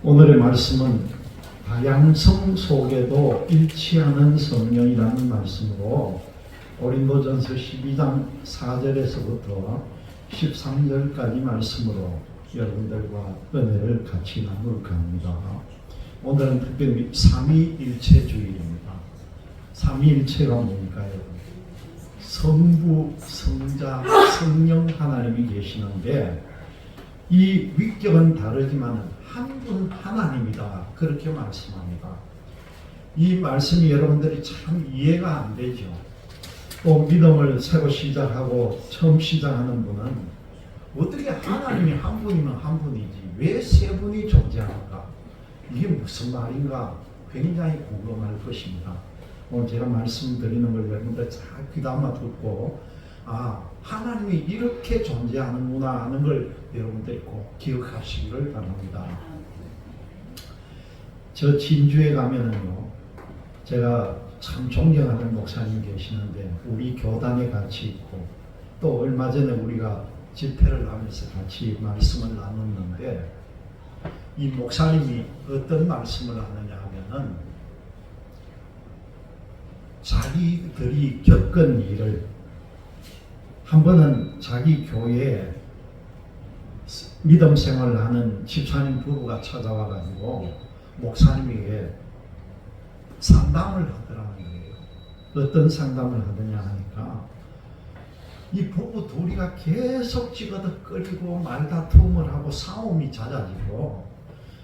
오늘의 말씀은 다양성 속에도 일치하는 성령이라는 말씀으로 고린도전서 12장 4절에서부터 13절까지 말씀으로 여러분들과 은혜를 같이 나눌까 합니다. 오늘은 특별히 삼위일체주일입니다. 삼위일체가 뭘까요? 성부, 성자, 성령 하나님이 계시는데 이 위격은 다르지만 한 분 하나님이다, 그렇게 말씀합니다. 이 말씀이 여러분들이 참 이해가 안 되죠. 또 믿음을 새로 시작하고 처음 시작하는 분은 어떻게 하나님이 한 분이면 한 분이지 왜 세 분이 존재하는가, 이게 무슨 말인가 굉장히 궁금할 것입니다. 오늘 제가 말씀드리는 걸 여러분들 잘 귀담아 듣고 하나님이 이렇게 존재하는구나 하는 걸 여러분들이 꼭 기억하시기를 바랍니다. 저 진주에 가면은요, 제가 참 존경하는 목사님 계시는데 우리 교단에 같이 있고 또 얼마 전에 우리가 집회를 하면서 같이 말씀을 나눴는데 이 목사님이 어떤 말씀을 하느냐 하면은 자기들이 겪은 일을 한 번은 자기 교회에 믿음 생활을 하는 집사님 부부가 찾아와 가지고 목사님에게 상담을 하더라는 거예요. 어떤 상담을 하느냐 하니까 이 부부 둘이가 계속 찌그덕거리고 말다툼을 하고 싸움이 잦아지고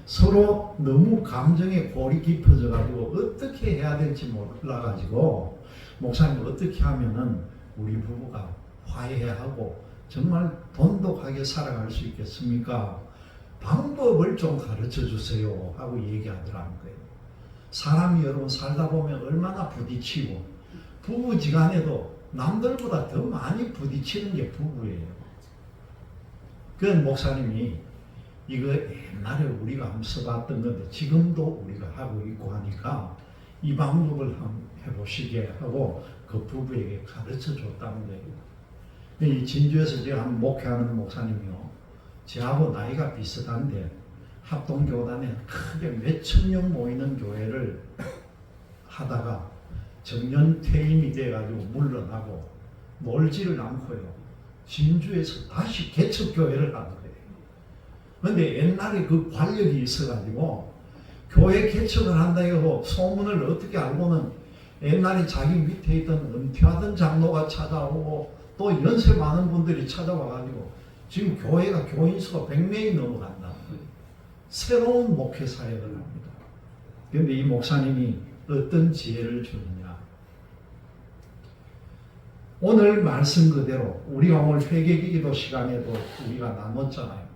서로 너무 감정에 골이 깊어져 가지고 어떻게 해야 될지 몰라 가지고 목사님 어떻게 하면은 우리 부부가 화해하고 정말 돈독하게 살아갈 수 있겠습니까? 방법을 좀 가르쳐 주세요 하고 얘기하더라는 거예요. 사람이 여러분 살다 보면 얼마나 부딪히고 부부지간에도 남들보다 더 많이 부딪히는 게 부부예요. 그런 목사님이 이거 옛날에 우리가 한번 써봤던 건데 지금도 우리가 하고 있고 하니까 이 방법을 한번 해보시게 하고 그 부부에게 가르쳐 줬다는 거예요. 이 진주에서 제가 한번 목회하는 목사님이요, 저하고 나이가 비슷한데 합동교단에 크게 몇천 명 모이는 교회를 하다가 정년 퇴임이 돼가지고 물러나고 놀지를 않고요, 진주에서 다시 개척교회를 하는 거예요. 그런데 옛날에 그 관력이 있어가지고 교회 개척을 한다 해고 소문을 어떻게 알고는 옛날에 자기 밑에 있던 은퇴하던 장로가 찾아오고 또 연세 많은 분들이 찾아와가지고 지금 교회가 교인 수가 100명이 넘어간다. 새로운 목회 사역을 합니다. 그런데 이 목사님이 어떤 지혜를 주느냐, 오늘 말씀 그대로 우리가 오늘 회개기도 시간에도 우리가 나눴잖아요.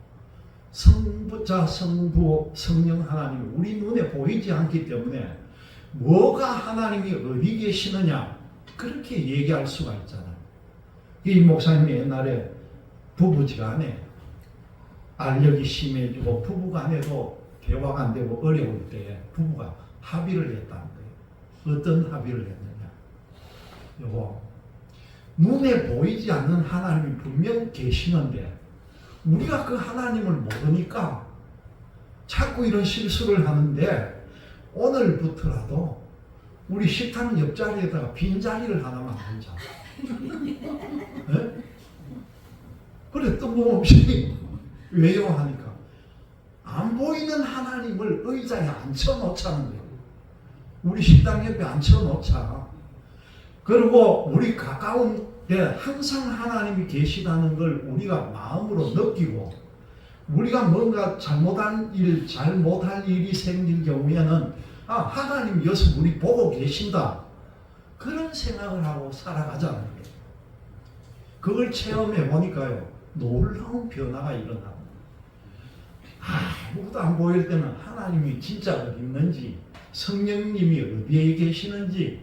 성부자 성부 성령 하나님이 우리 눈에 보이지 않기 때문에 뭐가 하나님이 어디 계시느냐 그렇게 얘기할 수가 있잖아요. 이 목사님이 옛날에 부부지간에 알력이 심해지고 부부간에도 대화가 안 되고 어려울 때 부부가 합의를 했다는 거예요. 어떤 합의를 했느냐, 요거 눈에 보이지 않는 하나님이 분명 계시는데 우리가 그 하나님을 모르니까 자꾸 이런 실수를 하는데 오늘부터라도 우리 식탁 옆자리에다가 빈자리를 하나만 앉아. 네? 그래 뜬금없이 왜요 하니까 안 보이는 하나님을 의자에 앉혀놓자는 거예요. 우리 식당 옆에 앉혀놓자. 그리고 우리 가까운 데 항상 하나님이 계시다는 걸 우리가 마음으로 느끼고 우리가 뭔가 잘못할 일이 생길 경우에는 하나님 여기서 우리 보고 계신다, 그런 생각을 하고 살아가자는 거예요. 그걸 체험해 보니까요, 놀라운 변화가 일어납니다. 아무것도 안 보일 때는 하나님이 진짜 어디 있는지, 성령님이 어디에 계시는지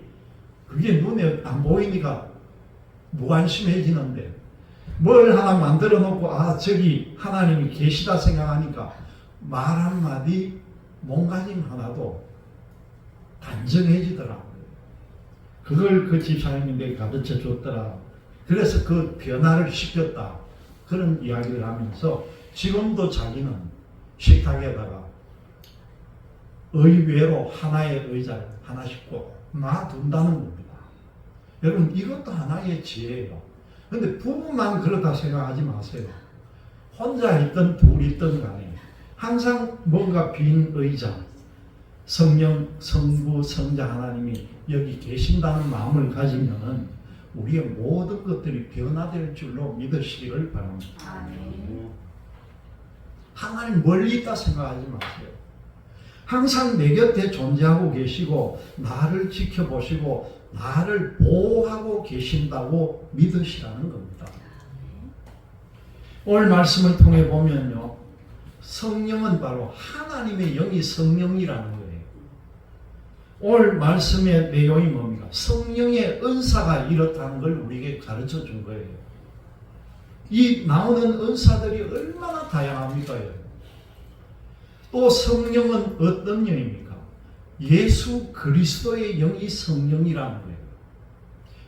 그게 눈에 안 보이니까 무관심해지는데 뭘 하나 만들어 놓고 저기 하나님이 계시다 생각하니까 말 한마디 몸가짐 하나도 단정해지더라고요. 그걸 그 집사님이 내게 가르쳐 줬더라. 그래서 그 변화를 시켰다, 그런 이야기를 하면서 지금도 자기는 식탁에다가 의외로 하나의 의자를 하나씩 꼭 놔둔다는 겁니다. 여러분 이것도 하나의 지혜예요. 근데 부부만 그렇다 생각하지 마세요. 혼자 있든 둘이 있든 간에 항상 뭔가 빈 의자, 성령, 성부, 성자 하나님이 여기 계신다는 마음을 가지면은 우리의 모든 것들이 변화될 줄로 믿으시기를 바랍니다. 아멘. 하나님 멀리 있다 생각하지 마세요. 항상 내 곁에 존재하고 계시고 나를 지켜보시고 나를 보호하고 계신다고 믿으시라는 겁니다. 오늘 말씀을 통해 보면요, 성령은 바로 하나님의 영이 성령이라는 거예요. 오늘 말씀의 내용이 뭡니까? 성령의 은사가 이렇다는 걸 우리에게 가르쳐 준 거예요. 이 나오는 은사들이 얼마나 다양합니까? 또 성령은 어떤 영입니까? 예수 그리스도의 영이 성령이라는 거예요.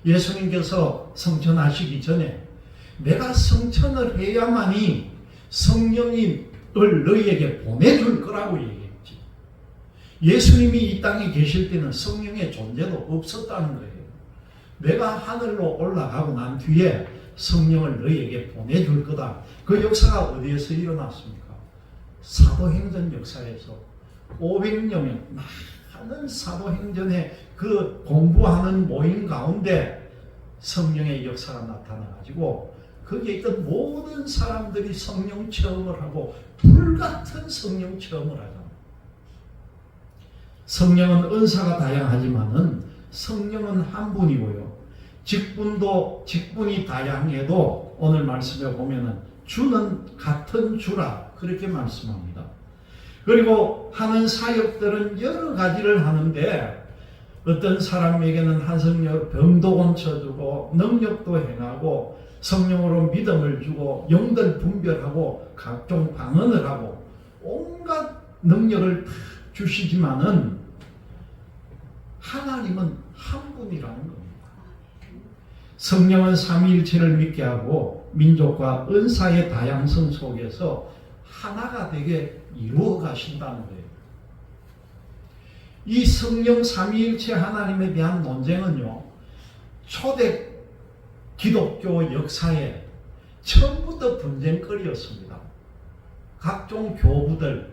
예수님께서 성천하시기 전에 내가 성천을 해야만이 성령을 너희에게 보내줄 거라고 얘기했지. 예수님이 이 땅에 계실 때는 성령의 존재도 없었다는 거예요. 내가 하늘로 올라가고 난 뒤에 성령을 너희에게 보내줄 거다. 그 역사가 어디에서 일어났습니까? 사도행전 역사에서 500여 명 많은 사도행전의 그 공부하는 모임 가운데 성령의 역사가 나타나가지고 거기에 있던 모든 사람들이 성령 체험을 하고 불같은 성령 체험을 하잖아요. 성령은 은사가 다양하지만은 성령은 한 분이고요. 직분이 다양해도 오늘 말씀에 보면은 주는 같은 주라 그렇게 말씀합니다. 그리고 하는 사역들은 여러 가지를 하는데 어떤 사람에게는 한성령 병도 고쳐주고 능력도 행하고 성령으로 믿음을 주고 영들 분별하고 각종 방언을 하고 온갖 능력을 다 주시지만은 하나님은 한 분이라는 겁니다. 성령은 삼위일체를 믿게 하고 민족과 은사의 다양성 속에서 하나가 되게 이루어 가신다는 거예요. 이 성령 삼위일체 하나님에 대한 논쟁은요, 초대 기독교 역사에 처음부터 분쟁거리였습니다. 각종 교부들,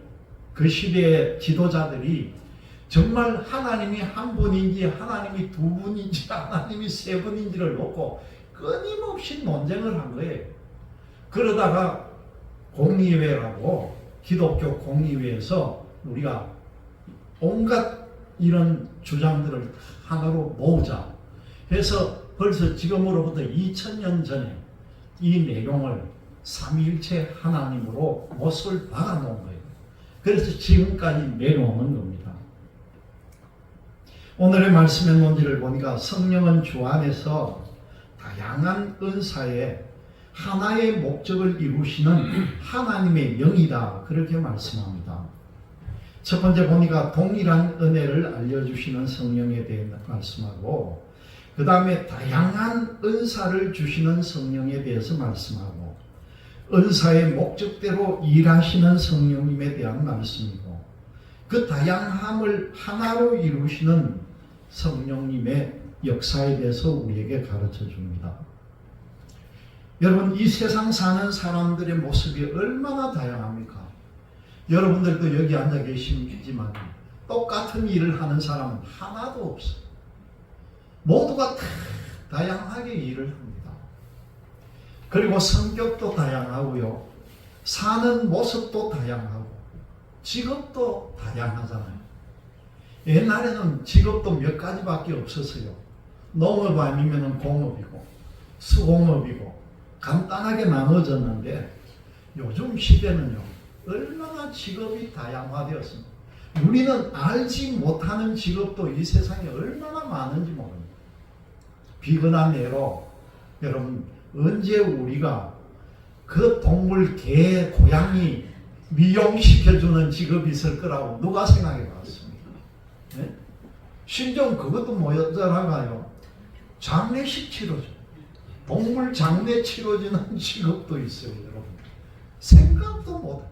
그 시대의 지도자들이 정말 하나님이 한 분인지 하나님이 두 분인지 하나님이 세 분인지를 놓고 끊임없이 논쟁을 한 거예요. 그러다가 공의회라고 기독교 공의회에서 우리가 온갖 이런 주장들을 하나로 모으자 해서 벌써 지금으로부터 2000년 전에 이 내용을 삼위일체 하나님으로 못을 박아놓은 거예요. 그래서 지금까지 내려오는 겁니다. 오늘의 말씀의 논지를 보니까 성령은 주 안에서 다양한 은사에 하나의 목적을 이루시는 하나님의 영이다 그렇게 말씀합니다. 첫 번째 보니까 동일한 은혜를 알려주시는 성령에 대해 말씀하고 그 다음에 다양한 은사를 주시는 성령에 대해서 말씀하고 은사의 목적대로 일하시는 성령님에 대한 말씀이고 그 다양함을 하나로 이루시는 성령님의 역사에 대해서 우리에게 가르쳐 줍니다. 여러분 이 세상 사는 사람들의 모습이 얼마나 다양합니까? 여러분들도 여기 앉아 계시지만 똑같은 일을 하는 사람은 하나도 없어요. 모두가 다 다양하게 일을 합니다. 그리고 성격도 다양하고요. 사는 모습도 다양하고 직업도 다양하잖아요. 옛날에는 직업도 몇 가지밖에 없었어요. 농업 아니면 공업이고 수공업이고 간단하게 나눠졌는데 요즘 시대는요. 얼마나 직업이 다양화되었습니다. 우리는 알지 못하는 직업도 이 세상에 얼마나 많은지 모릅니다. 비근한 예로 여러분 언제 우리가 그 동물 개 고양이 미용시켜주는 직업이 있을 거라고 누가 생각해 봤습니까? 네? 심지어 그것도 모자라가요. 장례식 치러줘. 동물 장례 치러지는 직업도 있어요, 여러분. 생각도 못해.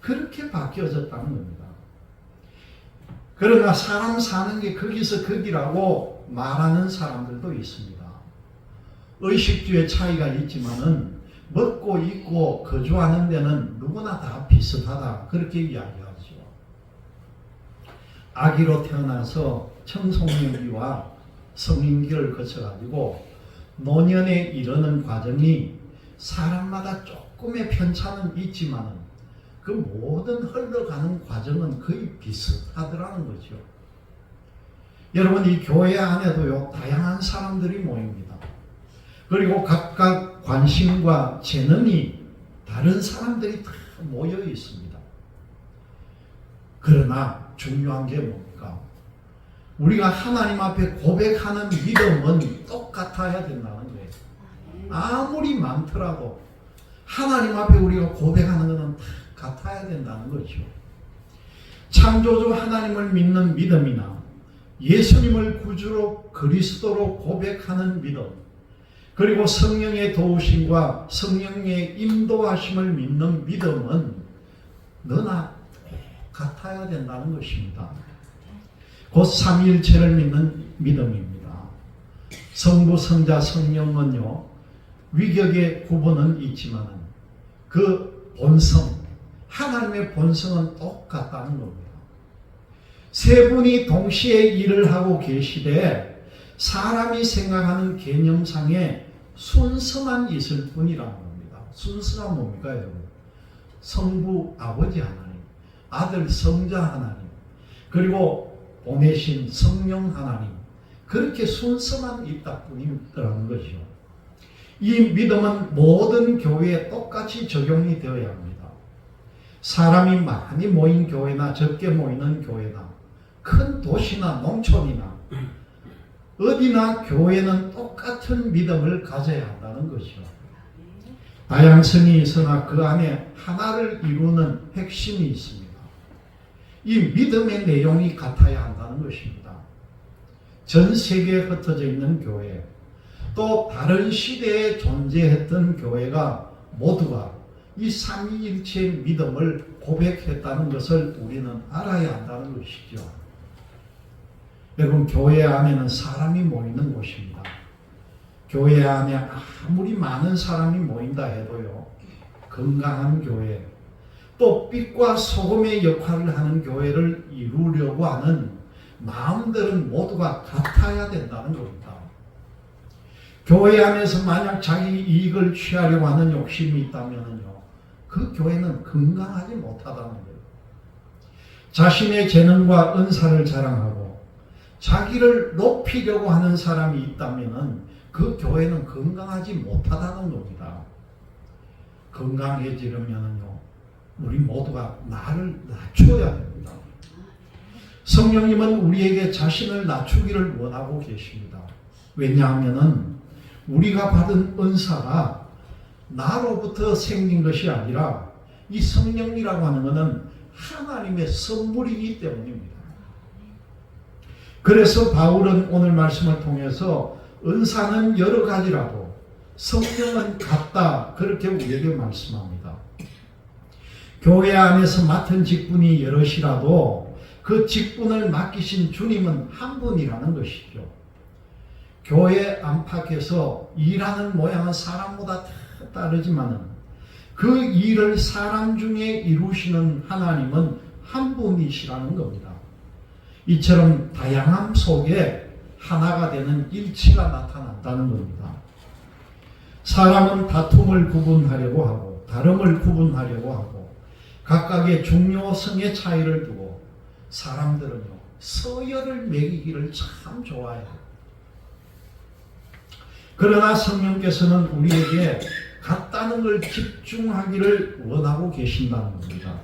그렇게 바뀌어졌다는 겁니다. 그러나 사람 사는 게 거기서 거기라고 말하는 사람들도 있습니다. 의식주의 차이가 있지만은 먹고 입고 거주하는 데는 누구나 다 비슷하다, 그렇게 이야기하죠. 아기로 태어나서 청소년기와 성인기를 거쳐가지고 노년에 이르는 과정이 사람마다 조금의 편차는 있지만은 그 모든 흘러가는 과정은 거의 비슷하더라는 거죠. 여러분, 이 교회 안에도요, 다양한 사람들이 모입니다. 그리고 각각 관심과 재능이 다른 사람들이 다 모여 있습니다. 그러나 중요한 게 뭡니까? 우리가 하나님 앞에 고백하는 믿음은 똑같아야 된다는 거예요. 아무리 많더라도 하나님 앞에 우리가 고백하는 것은 다 같아야 된다는 거죠. 창조주 하나님을 믿는 믿음이나 예수님을 구주로 그리스도로 고백하는 믿음, 그리고 성령의 도우심과 성령의 인도하심을 믿는 믿음은 너나 같아야 된다는 것입니다. 곧 삼위일체를 믿는 믿음입니다. 성부, 성자, 성령은요, 위격의 구분은 있지만 그 본성, 하나님의 본성은 똑같다는 겁니다. 세 분이 동시에 일을 하고 계시되 사람이 생각하는 개념상에 순서만 있을 뿐이라는 겁니다. 순서가 뭡니까, 여러분? 성부 아버지 하나님, 아들 성자 하나님, 그리고 보내신 성령 하나님, 그렇게 순서만 있다 뿐이라는 거죠. 이 믿음은 모든 교회에 똑같이 적용이 되어야 합니다. 사람이 많이 모인 교회나 적게 모이는 교회나 큰 도시나 농촌이나 어디나 교회는 똑같은 믿음을 가져야 한다는 것이죠. 다양성이 있으나 그 안에 하나를 이루는 핵심이 있습니다. 이 믿음의 내용이 같아야 한다는 것입니다. 전 세계에 흩어져 있는 교회, 또 다른 시대에 존재했던 교회가 모두가 이 삼위일체의 믿음을 고백했다는 것을 우리는 알아야 한다는 것이죠. 여러분, 교회 안에는 사람이 모이는 곳입니다. 교회 안에 아무리 많은 사람이 모인다 해도요, 건강한 교회, 또 빛과 소금의 역할을 하는 교회를 이루려고 하는 마음들은 모두가 같아야 된다는 겁니다. 교회 안에서 만약 자기 이익을 취하려고 하는 욕심이 있다면요, 그 교회는 건강하지 못하다는 거예요. 자신의 재능과 은사를 자랑하고 자기를 높이려고 하는 사람이 있다면 그 교회는 건강하지 못하다는 겁니다. 건강해지려면요, 우리 모두가 나를 낮춰야 됩니다. 성령님은 우리에게 자신을 낮추기를 원하고 계십니다. 왜냐하면 우리가 받은 은사가 나로부터 생긴 것이 아니라 이 성령이라고 하는 것은 하나님의 선물이기 때문입니다. 그래서 바울은 오늘 말씀을 통해서 은사는 여러 가지라도 성령은 같다, 그렇게 우리에게 말씀합니다. 교회 안에서 맡은 직분이 여럿이라도 그 직분을 맡기신 주님은 한 분이라는 것이죠. 교회 안팎에서 일하는 모양은 사람보다 다 다르지만 그 일을 사람 중에 이루시는 하나님은 한 분이시라는 겁니다. 이처럼 다양함 속에 하나가 되는 일치가 나타난다는 겁니다. 사람은 다툼을 구분하려고 하고 다름을 구분하려고 하고 각각의 중요성의 차이를 두고 사람들은요, 서열을 매기기를 참 좋아해요. 그러나 성령께서는 우리에게 같다는 걸 집중하기를 원하고 계신다는 겁니다.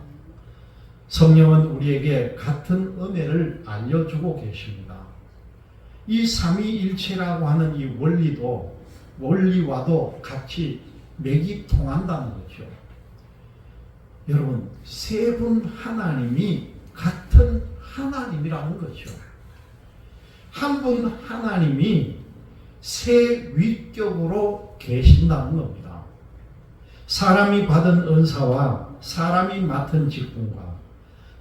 성령은 우리에게 같은 은혜를 알려주고 계십니다. 이 삼위일체라고 하는 이 원리와도 같이 맥이 통한다는 거죠. 여러분, 세 분 하나님이 같은 하나님이라는 거죠. 한 분 하나님이 세 위격으로 계신다는 겁니다. 사람이 받은 은사와 사람이 맡은 직분과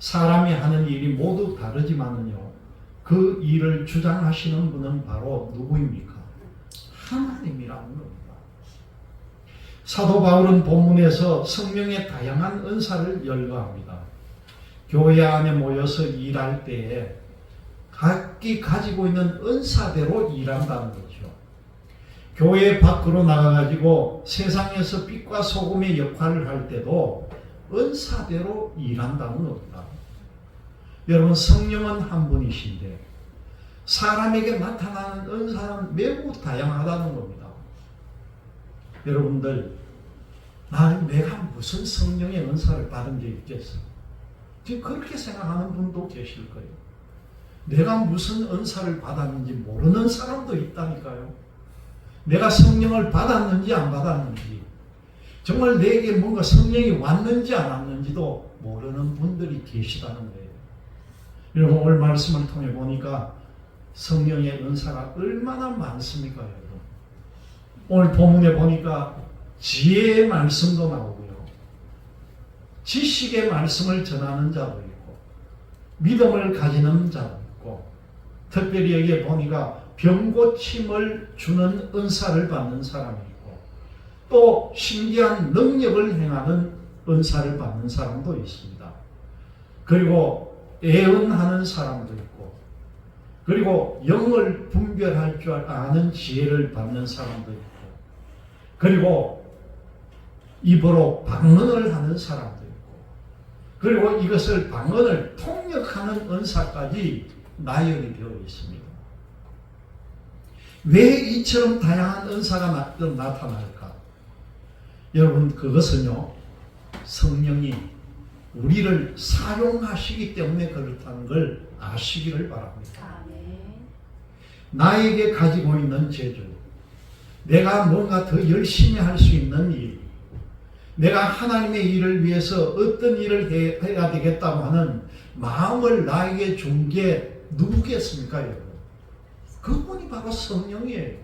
사람이 하는 일이 모두 다르지만은요, 그 일을 주장하시는 분은 바로 누구입니까? 하나님이라는 겁니다. 사도 바울은 본문에서 성령의 다양한 은사를 열거합니다. 교회 안에 모여서 일할 때에 각기 가지고 있는 은사대로 일한다는 거죠. 교회 밖으로 나가가지고 세상에서 빛과 소금의 역할을 할 때도 은사대로 일한다는 겁니다. 여러분, 성령은 한 분이신데 사람에게 나타나는 은사는 매우 다양하다는 겁니다. 여러분들, 내가 무슨 성령의 은사를 받은 게 있겠어? 지금 그렇게 생각하는 분도 계실 거예요. 내가 무슨 은사를 받았는지 모르는 사람도 있다니까요. 내가 성령을 받았는지 안 받았는지, 정말 내게 뭔가 성령이 왔는지 안 왔는지도 모르는 분들이 계시다는 거예요. 여러분, 오늘 말씀을 통해 보니까 성령의 은사가 얼마나 많습니까, 여러분? 오늘 본문에 보니까 지혜의 말씀도 나오고요, 지식의 말씀을 전하는 자도 있고, 믿음을 가지는 자도 있고, 특별히 여기에 보니까 병고침을 주는 은사를 받는 사람이 있고, 또 신기한 능력을 행하는 은사를 받는 사람도 있습니다. 그리고 애언하는 사람도 있고, 그리고 영을 분별할 줄 아는 지혜를 받는 사람도 있고, 그리고 입으로 방언을 하는 사람도 있고, 그리고 이것을 방언을 통역하는 은사까지 나열이 되어 있습니다. 왜 이처럼 다양한 은사가 나타날까? 여러분, 그것은요, 성령이 우리를 사용하시기 때문에 그렇다는 걸 아시기를 바랍니다. 나에게 가지고 있는 재주, 내가 뭔가 더 열심히 할 수 있는 일, 내가 하나님의 일을 위해서 어떤 일을 해야 되겠다고 하는 마음을 나에게 준 게 누구겠습니까, 여러분? 그분이 바로 성령이에요.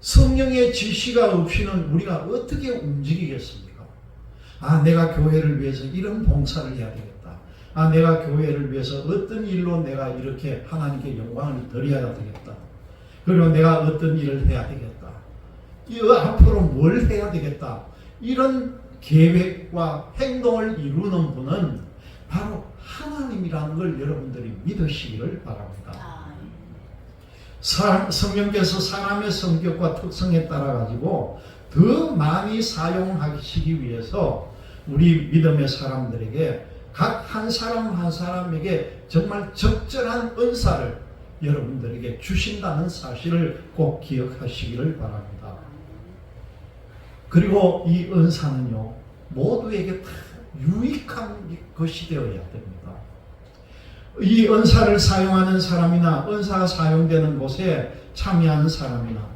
성령의 지시가 없이는 우리가 어떻게 움직이겠습니까? 내가 교회를 위해서 이런 봉사를 해야 되겠다. 내가 교회를 위해서 어떤 일로 내가 이렇게 하나님께 영광을 드려야 되겠다. 그리고 내가 어떤 일을 해야 되겠다. 앞으로 뭘 해야 되겠다. 이런 계획과 행동을 이루는 분은 바로 하나님이라는 걸 여러분들이 믿으시기를 바랍니다. 성령께서 사람의 성격과 특성에 따라 가지고 더 많이 사용하시기 위해서 우리 믿음의 사람들에게 각 한 사람 한 사람에게 정말 적절한 은사를 여러분들에게 주신다는 사실을 꼭 기억하시기를 바랍니다. 그리고 이 은사는요, 모두에게 다 유익한 것이 되어야 됩니다. 이 은사를 사용하는 사람이나 은사가 사용되는 곳에 참여하는 사람이나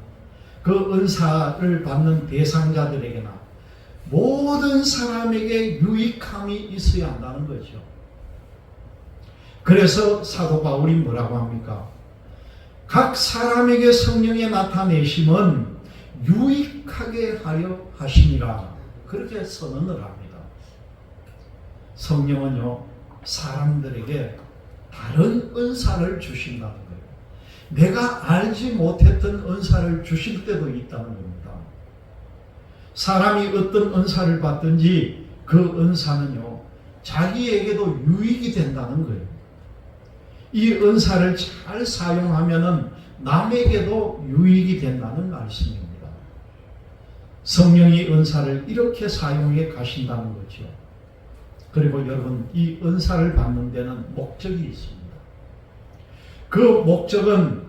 그 은사를 받는 대상자들에게나 모든 사람에게 유익함이 있어야 한다는 거죠. 그래서 사도 바울이 뭐라고 합니까? 각 사람에게 성령의 나타내심은 유익하게 하려 하심이라, 그렇게 선언을 합니다. 성령은요, 사람들에게 다른 은사를 주신다는 거예요. 내가 알지 못했던 은사를 주실 때도 있다는 겁니다. 사람이 어떤 은사를 받든지 그 은사는요, 자기에게도 유익이 된다는 거예요. 이 은사를 잘 사용하면은 남에게도 유익이 된다는 말씀입니다. 성령이 은사를 이렇게 사용해 가신다는 거죠. 그리고 여러분, 이 은사를 받는 데는 목적이 있습니다. 그 목적은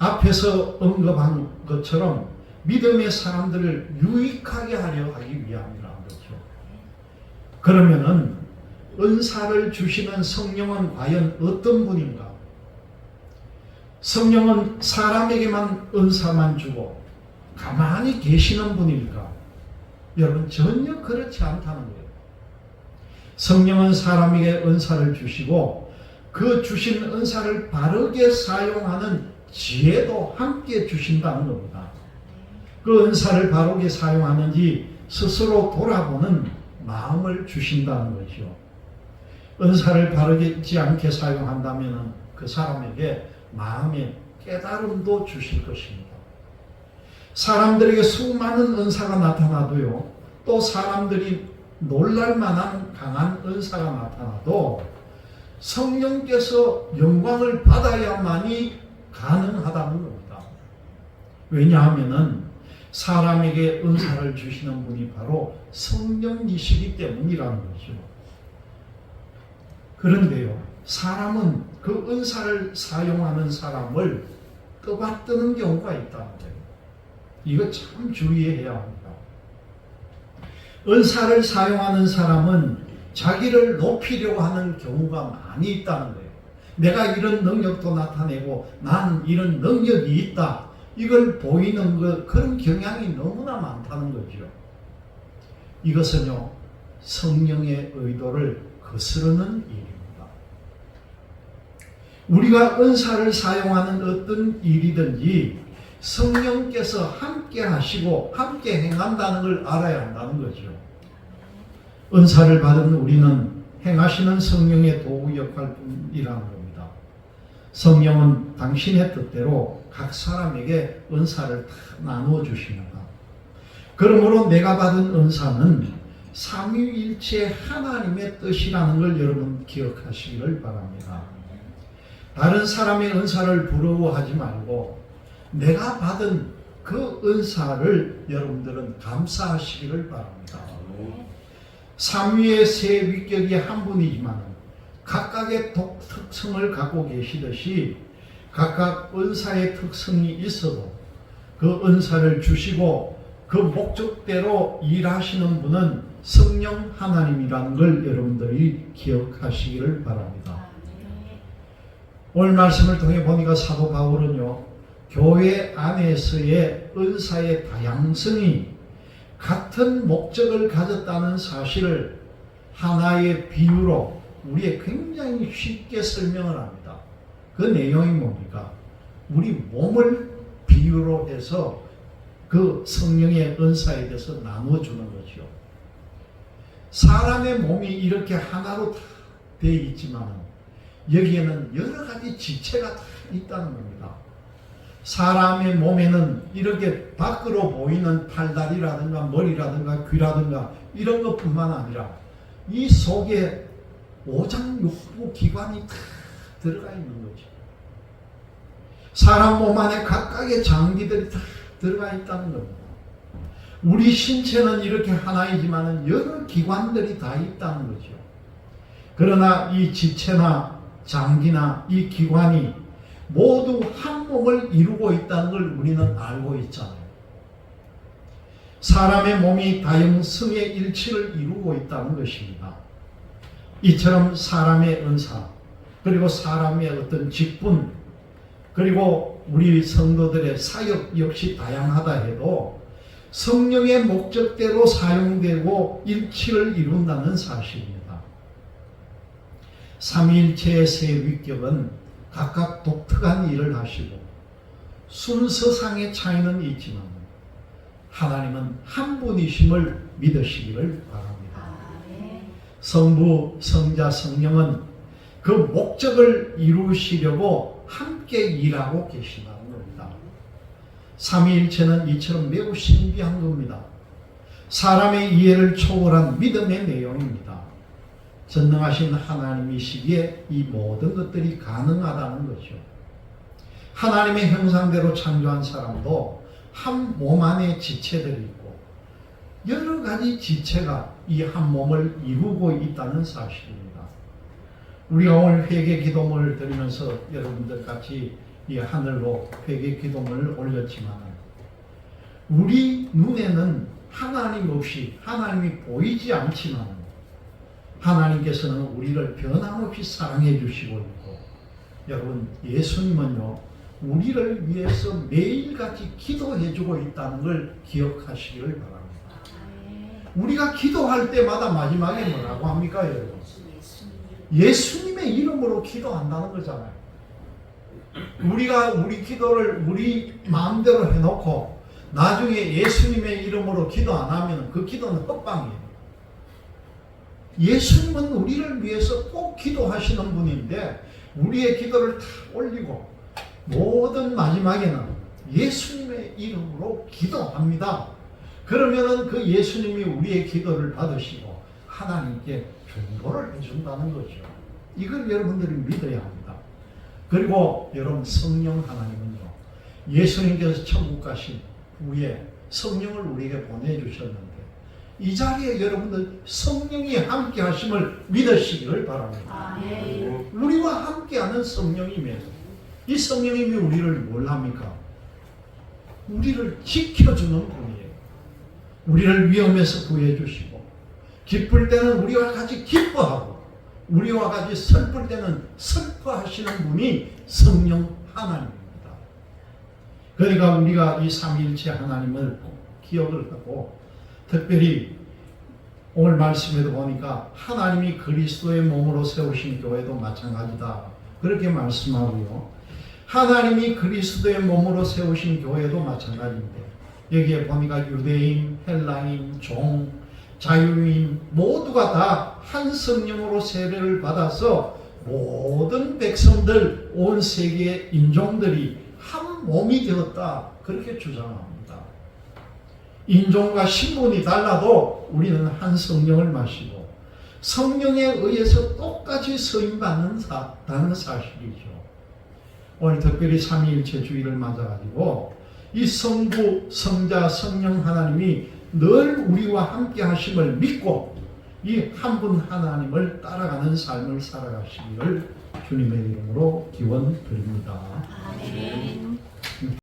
앞에서 언급한 것처럼 믿음의 사람들을 유익하게 하려 하기 위함이라는 거죠. 그러면은 은사를 주시는 성령은 과연 어떤 분인가? 성령은 사람에게만 은사만 주고 가만히 계시는 분일까? 여러분, 전혀 그렇지 않다는 거예요. 성령은 사람에게 은사를 주시고 그 주신 은사를 바르게 사용하는 지혜도 함께 주신다는 겁니다. 그 은사를 바르게 사용하는지 스스로 돌아보는 마음을 주신다는 거죠. 은사를 바르지 않게 사용한다면 그 사람에게 마음의 깨달음도 주실 것입니다. 사람들에게 수많은 은사가 나타나도요, 또 사람들이 놀랄 만한 강한 은사가 나타나도 성령께서 영광을 받아야만이 가능하다는 겁니다. 왜냐하면은 사람에게 은사를 주시는 분이 바로 성령이시기 때문이라는 거죠. 그런데요, 사람은 그 은사를 사용하는 사람을 떠받드는 경우가 있다는 거예요. 이거 참 주의해야 합니다. 은사를 사용하는 사람은 자기를 높이려고 하는 경우가 많이 있다는 거예요. 내가 이런 능력도 나타내고 난 이런 능력이 있다. 이걸 보이는 그런 경향이 너무나 많다는 거죠. 이것은요, 성령의 의도를 거스르는 일입니다. 우리가 은사를 사용하는 어떤 일이든지 성령께서 함께 하시고 함께 행한다는 걸 알아야 한다는 거죠. 은사를 받은 우리는 행하시는 성령의 도구 역할이라는 겁니다. 성령은 당신의 뜻대로 각 사람에게 은사를 다 나누어 주십니다. 그러므로 내가 받은 은사는 삼위일체 하나님의 뜻이라는 걸 여러분 기억하시기를 바랍니다. 다른 사람의 은사를 부러워하지 말고 내가 받은 그 은사를 여러분들은 감사하시기를 바랍니다. 삼위의 세 위격이 한 분이지만 각각의 특성을 갖고 계시듯이 각각 은사의 특성이 있어도 그 은사를 주시고 그 목적대로 일하시는 분은 성령 하나님이라는 걸 여러분들이 기억하시기를 바랍니다. 오늘 말씀을 통해 보니까 사도 바울은요, 교회 안에서의 은사의 다양성이 같은 목적을 가졌다는 사실을 하나의 비유로 우리에 굉장히 쉽게 설명을 합니다. 그 내용이 뭡니까? 우리 몸을 비유로 해서 그 성령의 은사에 대해서 나누어주는 거죠. 사람의 몸이 이렇게 하나로 다 되어 있지만 여기에는 여러 가지 지체가 다 있다는 겁니다. 사람의 몸에는 이렇게 밖으로 보이는 팔다리라든가 머리라든가 귀라든가 이런 것뿐만 아니라 이 속에 오장육부 기관이 다 들어가 있는 거죠. 사람 몸 안에 각각의 장기들이 다 들어가 있다는 겁니다. 우리 신체는 이렇게 하나이지만 여러 기관들이 다 있다는 거죠. 그러나 이 지체나 장기나 이 기관이 모두 한 몸을 이루고 있다는 걸 우리는 알고 있잖아요. 사람의 몸이 다형성의 일치를 이루고 있다는 것입니다. 이처럼 사람의 은사, 그리고 사람의 어떤 직분, 그리고 우리 성도들의 사역 역시 다양하다 해도 성령의 목적대로 사용되고 일치를 이룬다는 사실입니다. 삼위일체의 세 위격은 각각 독특한 일을 하시고 순서상의 차이는 있지만 하나님은 한 분이심을 믿으시기를 바랍니다. 성부, 성자, 성령은 그 목적을 이루시려고 함께 일하고 계시다는 겁니다. 삼위일체는 이처럼 매우 신비한 겁니다. 사람의 이해를 초월한 믿음의 내용입니다. 전능하신 하나님이시기에 이 모든 것들이 가능하다는 거죠. 하나님의 형상대로 창조한 사람도 한 몸 안에 지체들이 있고 여러 가지 지체가 이 한 몸을 이루고 있다는 사실입니다. 우리가 오늘 회개 기도문을 드리면서 여러분들 같이 이 하늘로 회개 기도문을 올렸지만 우리 눈에는 하나님 없이 하나님이 보이지 않지만 하나님께서는 우리를 변함없이 사랑해 주시고 있고 여러분 예수님은요 우리를 위해서 매일같이 기도해 주고 있다는 걸 기억하시기를 바랍니다. 우리가 기도할 때마다 마지막에 뭐라고 합니까 여러분? 예수님의 이름으로 기도한다는 거잖아요. 우리가 우리 기도를 우리 마음대로 해놓고 나중에 예수님의 이름으로 기도 안 하면 그 기도는 헛방이에요. 예수님은 우리를 위해서 꼭 기도하시는 분인데 우리의 기도를 다 올리고 모든 마지막에는 예수님의 이름으로 기도합니다. 그러면은 그 예수님이 우리의 기도를 받으시고 하나님께 중보를 해준다는 거죠. 이걸 여러분들이 믿어야 합니다. 그리고 여러분, 성령 하나님은요, 예수님께서 천국 가신 후에 성령을 우리에게 보내주셨는데 이 자리에 여러분들 성령이 함께 하심을 믿으시기를 바랍니다. 우리와 함께하는 성령이면 이 성령님이 우리를 뭘 합니까? 우리를 지켜주는 분이에요. 우리를 위험에서 구해주시고 기쁠 때는 우리와 같이 기뻐하고 우리와 같이 슬플 때는 슬퍼하시는 분이 성령 하나님입니다. 그러니까 우리가 이 삼위일체 하나님을 기억을 하고, 특별히 오늘 말씀에도 보니까 하나님이 그리스도의 몸으로 세우신 교회도 마찬가지다 그렇게 말씀하고요, 하나님이 그리스도의 몸으로 세우신 교회도 마찬가지인데 여기에 보니까 유대인, 헬라인, 종, 자유인 모두가 다 한 성령으로 세례를 받아서 모든 백성들, 온 세계의 인종들이 한 몸이 되었다 그렇게 주장합니다. 인종과 신분이 달라도 우리는 한 성령을 마시고 성령에 의해서 똑같이 서임받는다는 사실이죠. 오늘 특별히 삼위일체 주일을 맞아가지고 이 성부, 성자, 성령 하나님이 늘 우리와 함께 하심을 믿고 이 한 분 하나님을 따라가는 삶을 살아가시기를 주님의 이름으로 기원 드립니다. 아멘.